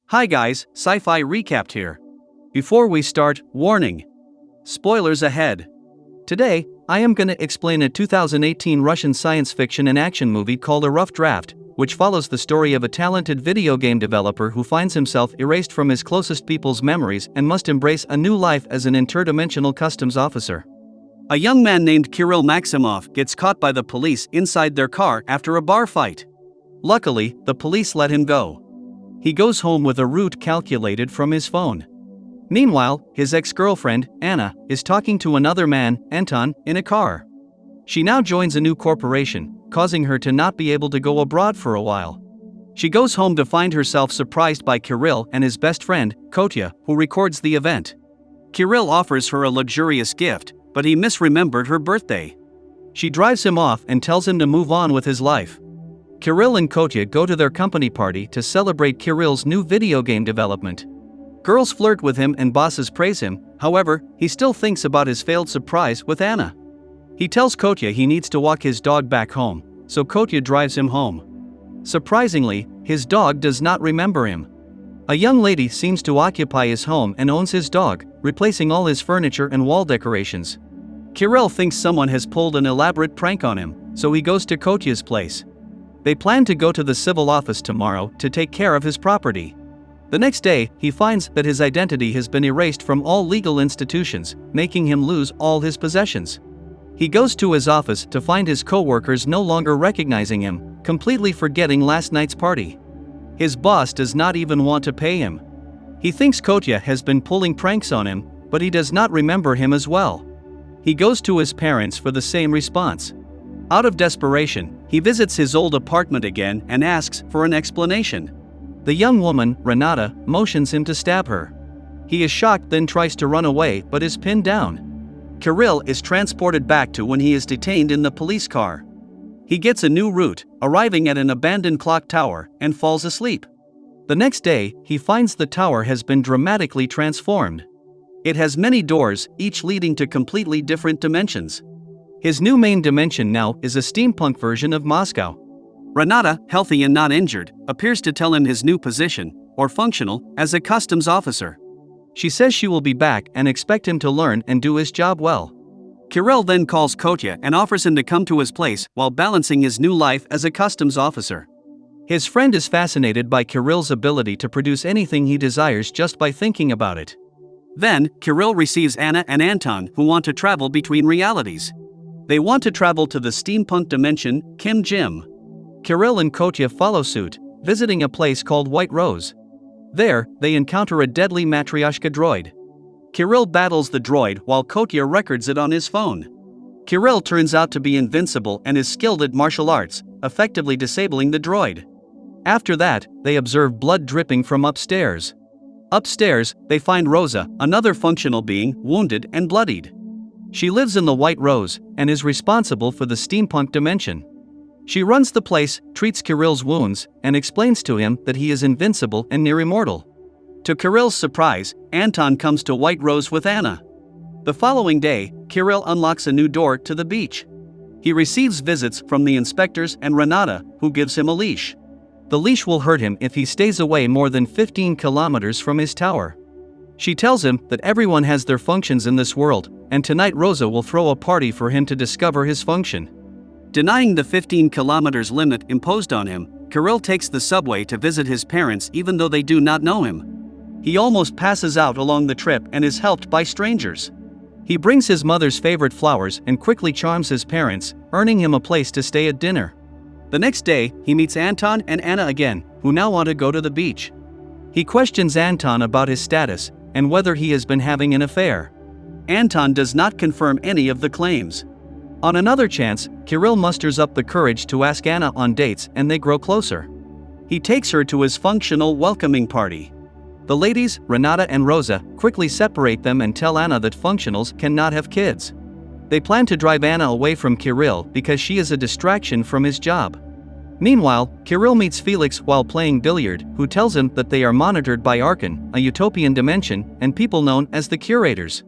Hi guys, Sci-Fi Recapped here. Before we start, warning. Spoilers ahead. Today, I am gonna explain a 2018 Russian science fiction and action movie called A Rough Draft, which follows the story of a talented video game developer who finds himself erased from his closest people's memories and must embrace a new life as an interdimensional customs officer. A young man named Kirill Maximov gets caught by the police inside their car after a bar fight. Luckily, the police let him go. He goes home with a route calculated from his phone. Meanwhile, his ex-girlfriend, Anna, is talking to another man, Anton, in a car. She now joins a new corporation, causing her to not be able to go abroad for a while. She goes home to find herself surprised by Kirill and his best friend, Kotya, who records the event. Kirill offers her a luxurious gift, but he misremembered her birthday. She drives him off and tells him to move on with his life. Kirill and Kotya go to their company party to celebrate Kirill's new video game development. Girls flirt with him and bosses praise him, however, he still thinks about his failed surprise with Anna. He tells Kotya he needs to walk his dog back home, so Kotya drives him home. Surprisingly, his dog does not remember him. A young lady seems to occupy his home and owns his dog, replacing all his furniture and wall decorations. Kirill thinks someone has pulled an elaborate prank on him, so he goes to Kotya's place. They plan to go to the civil office tomorrow to take care of his property. The next day, he finds that his identity has been erased from all legal institutions, making him lose all his possessions. He goes to his office to find his co-workers no longer recognizing him, completely forgetting last night's party. His boss does not even want to pay him. He thinks Kotya has been pulling pranks on him, but he does not remember him as well. He goes to his parents for the same response. Out of desperation, he visits his old apartment again and asks for an explanation. The young woman, Renata, motions him to stab her. He is shocked, then tries to run away but is pinned down. Kirill is transported back to when he is detained in the police car. He gets a new route, arriving at an abandoned clock tower, and falls asleep. The next day, he finds the tower has been dramatically transformed. It has many doors, each leading to completely different dimensions. His new main dimension now is a steampunk version of Moscow. Renata, healthy and not injured, appears to tell him his new position, or functional, as a customs officer. She says she will be back and expect him to learn and do his job well. Kirill then calls Kotya and offers him to come to his place while balancing his new life as a customs officer. His friend is fascinated by Kirill's ability to produce anything he desires just by thinking about it. Then, Kirill receives Anna and Anton, who want to travel between realities. They want to travel to the steampunk dimension, Kim Jim. Kirill and Kotya follow suit, visiting a place called White Rose. There, they encounter a deadly Matryoshka droid. Kirill battles the droid while Kotya records it on his phone. Kirill turns out to be invincible and is skilled at martial arts, effectively disabling the droid. After that, they observe blood dripping from upstairs. Upstairs, they find Rosa, another functional being, wounded and bloodied. She lives in the White Rose and is responsible for the steampunk dimension. She runs the place, treats Kirill's wounds, and explains to him that he is invincible and near immortal. To Kirill's surprise, Anton comes to White Rose with Anna. The following day, Kirill unlocks a new door to the beach. He receives visits from the inspectors and Renata, who gives him a leash. The leash will hurt him if he stays away more than 15 kilometers from his tower. She tells him that everyone has their functions in this world, and tonight Rosa will throw a party for him to discover his function. Denying the 15 kilometers limit imposed on him, Kirill takes the subway to visit his parents even though they do not know him. He almost passes out along the trip and is helped by strangers. He brings his mother's favorite flowers and quickly charms his parents, earning him a place to stay at dinner. The next day, he meets Anton and Anna again, who now want to go to the beach. He questions Anton about his status and whether he has been having an affair. Anton does not confirm any of the claims. On another chance, Kirill musters up the courage to ask Anna on dates and they grow closer. He takes her to his functional welcoming party. The ladies, Renata and Rosa, quickly separate them and tell Anna that functionals cannot have kids. They plan to drive Anna away from Kirill because she is a distraction from his job. Meanwhile, Kirill meets Felix while playing billiard, who tells him that they are monitored by Archon, a utopian dimension, and people known as the Curators.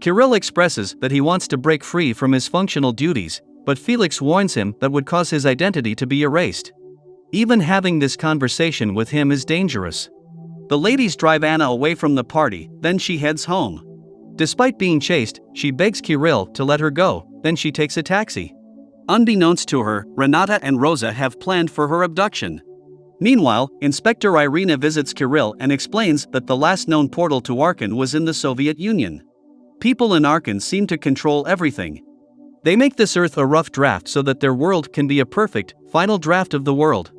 Kirill expresses that he wants to break free from his functional duties, but Felix warns him that would cause his identity to be erased. Even having this conversation with him is dangerous. The ladies drive Anna away from the party, then she heads home. Despite being chased, she begs Kirill to let her go, then she takes a taxi. Unbeknownst to her, Renata and Rosa have planned for her abduction. Meanwhile, Inspector Irina visits Kirill and explains that the last known portal to Arkan was in the Soviet Union. People in Arkan seem to control everything. They make this Earth a rough draft so that their world can be a perfect, final draft of the world.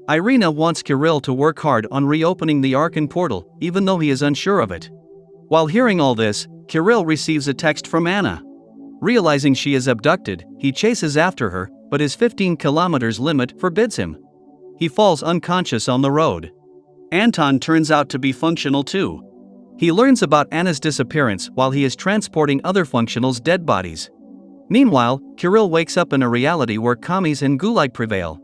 Irina wants Kirill to work hard on reopening the Arkan portal, even though he is unsure of it. While hearing all this, Kirill receives a text from Anna. Realizing she is abducted, he chases after her, but his 15 kilometers limit forbids him. He falls unconscious on the road. Anton turns out to be functional too. He learns about Anna's disappearance while he is transporting other functionals' dead bodies. Meanwhile, Kirill wakes up in a reality where commies and gulag prevail.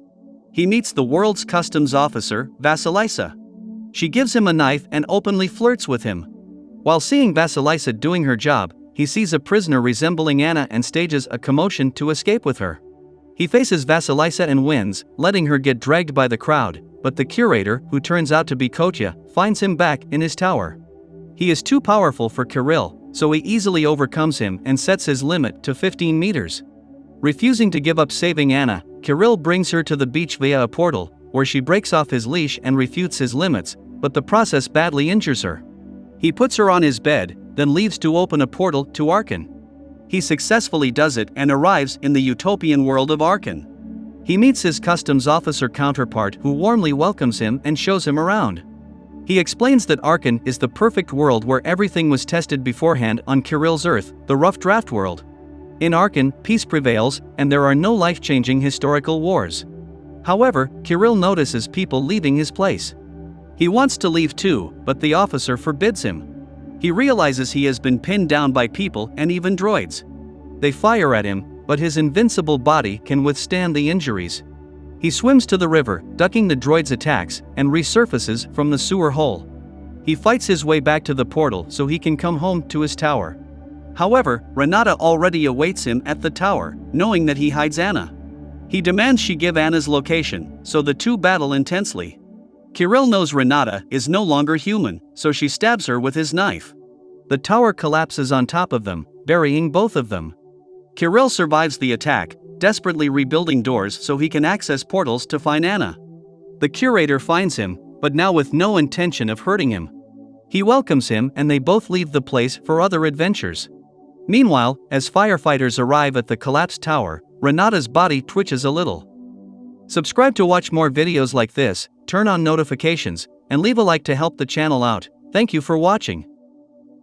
He meets the world's customs officer, Vasilisa. She gives him a knife and openly flirts with him. While seeing Vasilisa doing her job, he sees a prisoner resembling Anna and stages a commotion to escape with her. He faces Vasilisa and wins, letting her get dragged by the crowd, but the curator, who turns out to be Kotya, finds him back in his tower. He is too powerful for Kirill, so he easily overcomes him and sets his limit to 15 meters. Refusing to give up saving Anna, Kirill brings her to the beach via a portal, where she breaks off his leash and refutes his limits, but the process badly injures her. He puts her on his bed, then leaves to open a portal to Arkan. He successfully does it and arrives in the utopian world of Arkan. He meets his customs officer counterpart who warmly welcomes him and shows him around. He explains that Arkan is the perfect world where everything was tested beforehand on Kirill's Earth, the rough draft world. In Arkan, peace prevails, and there are no life-changing historical wars. However, Kirill notices people leaving his place. He wants to leave too, but the officer forbids him. He realizes he has been pinned down by people and even droids. They fire at him, but his invincible body can withstand the injuries. He swims to the river, ducking the droids' attacks, and resurfaces from the sewer hole. He fights his way back to the portal so he can come home to his tower. However, Renata already awaits him at the tower, knowing that he hides Anna. He demands she give Anna's location, so the two battle intensely. Kirill knows Renata is no longer human, so she stabs her with his knife. The tower collapses on top of them, burying both of them. Kirill survives the attack, desperately rebuilding doors so he can access portals to find Anna. The curator finds him, but now with no intention of hurting him. He welcomes him and they both leave the place for other adventures. Meanwhile, as firefighters arrive at the collapsed tower, Renata's body twitches a little. Subscribe to watch more videos like this, turn on notifications, and leave a like to help the channel out. Thank you for watching.